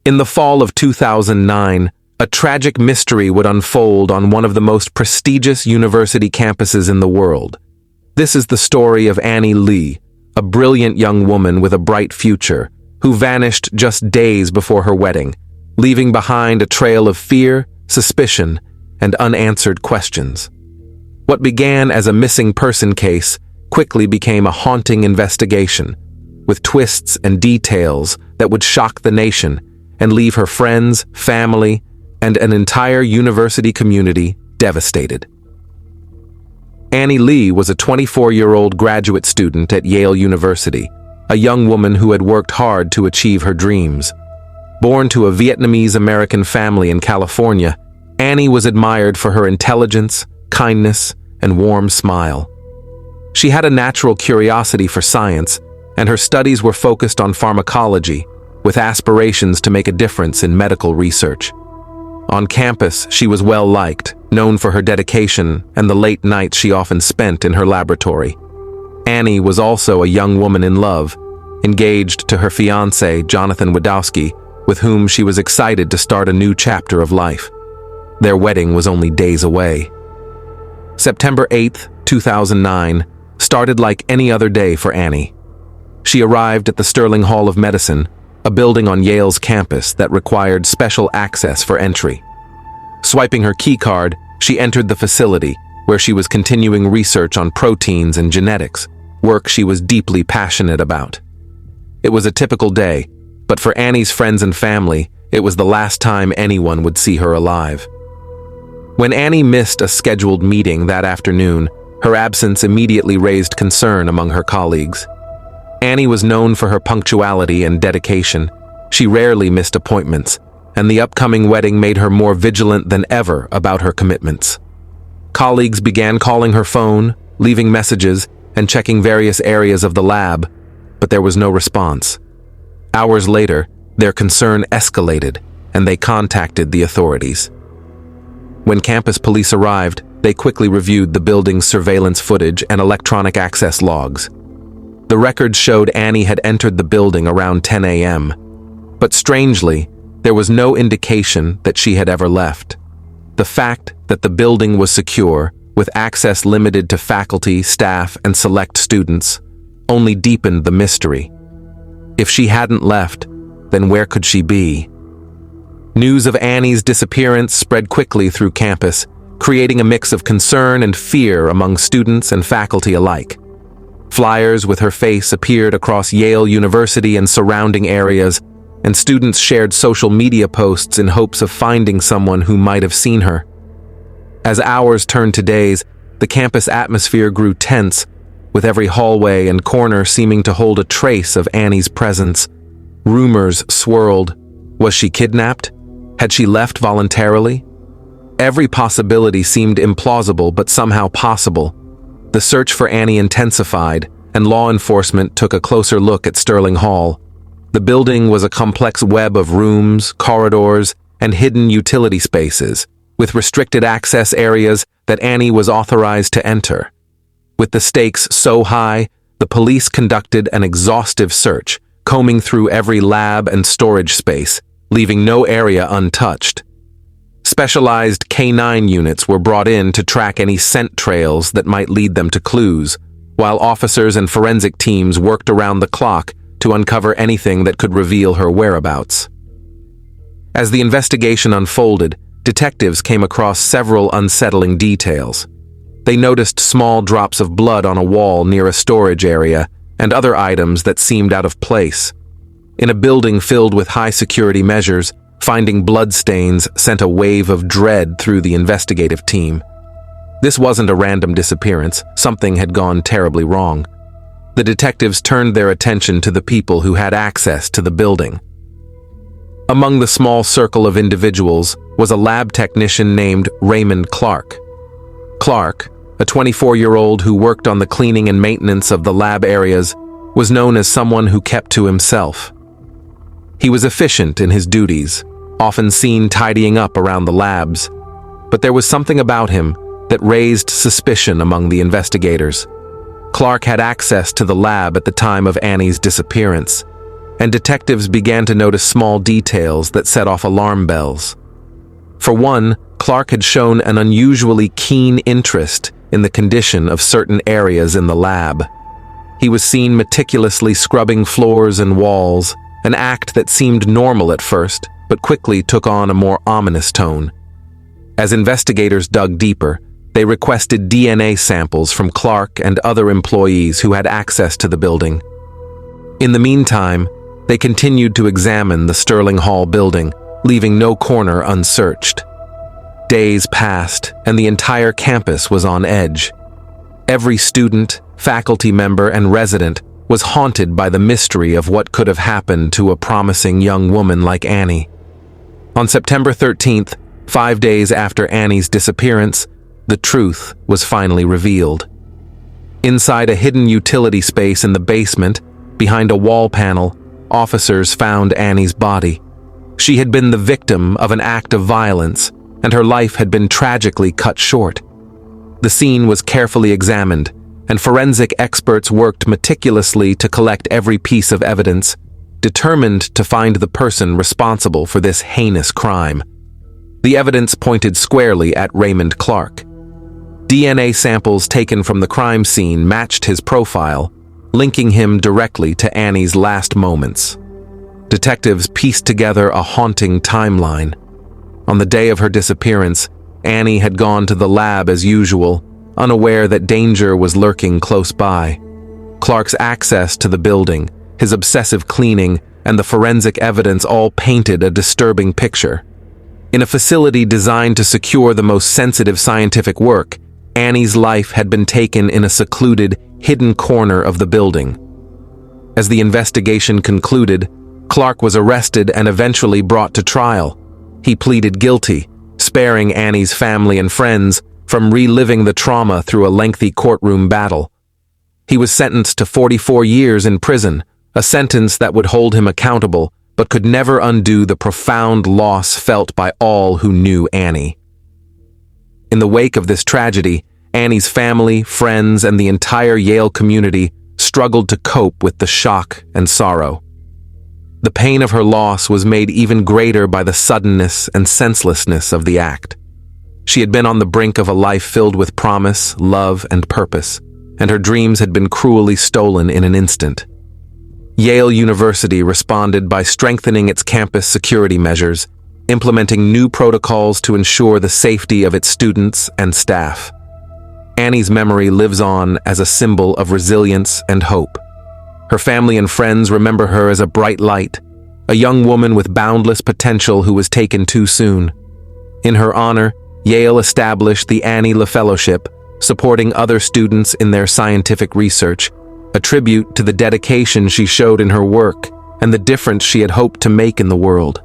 In the fall of 2009, a tragic mystery would unfold on one of the most prestigious university campuses in the world. This is the story of Annie Lee, a brilliant young woman with a bright future, who vanished just days before her wedding, leaving behind a trail of fear, suspicion, and unanswered questions. What began as a missing person case quickly became a haunting investigation, with twists and details that would shock the nation and leave her friends, family, and an entire university community devastated. Annie Lee was a 24-year-old graduate student at Yale University, a young woman who had worked hard to achieve her dreams. Born to a Vietnamese-American family in California, Annie was admired for her intelligence, kindness, and warm smile. She had a natural curiosity for science, and her studies were focused on pharmacology, with aspirations to make a difference in medical research. On campus, she was well-liked, known for her dedication and the late nights she often spent in her laboratory. Annie was also a young woman in love, engaged to her fiancé, Jonathan Wadowski, with whom she was excited to start a new chapter of life. Their wedding was only days away. September 8, 2009, started like any other day for Annie. She arrived at the Sterling Hall of Medicine, a building on Yale's campus that required special access for entry. Swiping her key card, she entered the facility, where she was continuing research on proteins and genetics, work she was deeply passionate about. It was a typical day, but for Annie's friends and family, it was the last time anyone would see her alive. When Annie missed a scheduled meeting that afternoon, her absence immediately raised concern among her colleagues. Annie was known for her punctuality and dedication. She rarely missed appointments, and the upcoming wedding made her more vigilant than ever about her commitments. Colleagues began calling her phone, leaving messages, and checking various areas of the lab, but there was no response. Hours later, their concern escalated, and they contacted the authorities. When campus police arrived, they quickly reviewed the building's surveillance footage and electronic access logs. The records showed Annie had entered the building around 10 a.m., but strangely, there was no indication that she had ever left. The fact that the building was secure, with access limited to faculty, staff, and select students, only deepened the mystery. If she hadn't left, then where could she be? News of Annie's disappearance spread quickly through campus, creating a mix of concern and fear among students and faculty alike. Flyers with her face appeared across Yale University and surrounding areas, and students shared social media posts in hopes of finding someone who might have seen her. As hours turned to days, the campus atmosphere grew tense, with every hallway and corner seeming to hold a trace of Annie's presence. Rumors swirled. Was she kidnapped? Had she left voluntarily? Every possibility seemed implausible but somehow possible. The search for Annie intensified, and law enforcement took a closer look at Sterling Hall. The building was a complex web of rooms, corridors, and hidden utility spaces, with restricted access areas that Annie was authorized to enter. With the stakes so high, the police conducted an exhaustive search, combing through every lab and storage space, leaving no area untouched. Specialized K9 units were brought in to track any scent trails that might lead them to clues, while officers and forensic teams worked around the clock to uncover anything that could reveal her whereabouts. As the investigation unfolded, detectives came across several unsettling details. They noticed small drops of blood on a wall near a storage area and other items that seemed out of place. In a building filled with high-security measures, finding bloodstains sent a wave of dread through the investigative team. This wasn't a random disappearance. Something had gone terribly wrong. The detectives turned their attention to the people who had access to the building. Among the small circle of individuals was a lab technician named Raymond Clark. Clark, a 24-year-old who worked on the cleaning and maintenance of the lab areas, was known as someone who kept to himself. He was efficient in his duties, often seen tidying up around the labs, but there was something about him that raised suspicion among the investigators. Clark had access to the lab at the time of Annie's disappearance, and detectives began to notice small details that set off alarm bells. For one, Clark had shown an unusually keen interest in the condition of certain areas in the lab. He was seen meticulously scrubbing floors and walls, an act that seemed normal at first, but quickly took on a more ominous tone. As investigators dug deeper, they requested DNA samples from Clark and other employees who had access to the building. In the meantime, they continued to examine the Sterling Hall building, leaving no corner unsearched. Days passed, and the entire campus was on edge. Every student, faculty member, and resident was haunted by the mystery of what could have happened to a promising young woman like Annie. On September 13th, 5 days after Annie's disappearance, the truth was finally revealed. Inside a hidden utility space in the basement, behind a wall panel, officers found Annie's body. She had been the victim of an act of violence, and her life had been tragically cut short. The scene was carefully examined, and forensic experts worked meticulously to collect every piece of evidence, determined to find the person responsible for this heinous crime. The evidence pointed squarely at Raymond Clark. DNA samples taken from the crime scene matched his profile, linking him directly to Annie's last moments. Detectives pieced together a haunting timeline. On the day of her disappearance, Annie had gone to the lab as usual, unaware that danger was lurking close by. Clark's access to the building, his obsessive cleaning, and the forensic evidence all painted a disturbing picture. In a facility designed to secure the most sensitive scientific work, Annie's life had been taken in a secluded, hidden corner of the building. As the investigation concluded, Clark was arrested and eventually brought to trial. He pleaded guilty, sparing Annie's family and friends from reliving the trauma through a lengthy courtroom battle. He was sentenced to 44 years in prison, a sentence that would hold him accountable but could never undo the profound loss felt by all who knew Annie. In the wake of this tragedy, Annie's family, friends, and the entire Yale community struggled to cope with the shock and sorrow. The pain of her loss was made even greater by the suddenness and senselessness of the act. She had been on the brink of a life filled with promise, love, and purpose, and her dreams had been cruelly stolen in an instant. Yale University responded by strengthening its campus security measures, implementing new protocols to ensure the safety of its students and staff. Annie's memory lives on as a symbol of resilience and hope. Her family and friends remember her as a bright light, a young woman with boundless potential who was taken too soon. In her honor, Yale established the Annie Le Fellowship, supporting other students in their scientific research, a tribute to the dedication she showed in her work and the difference she had hoped to make in the world.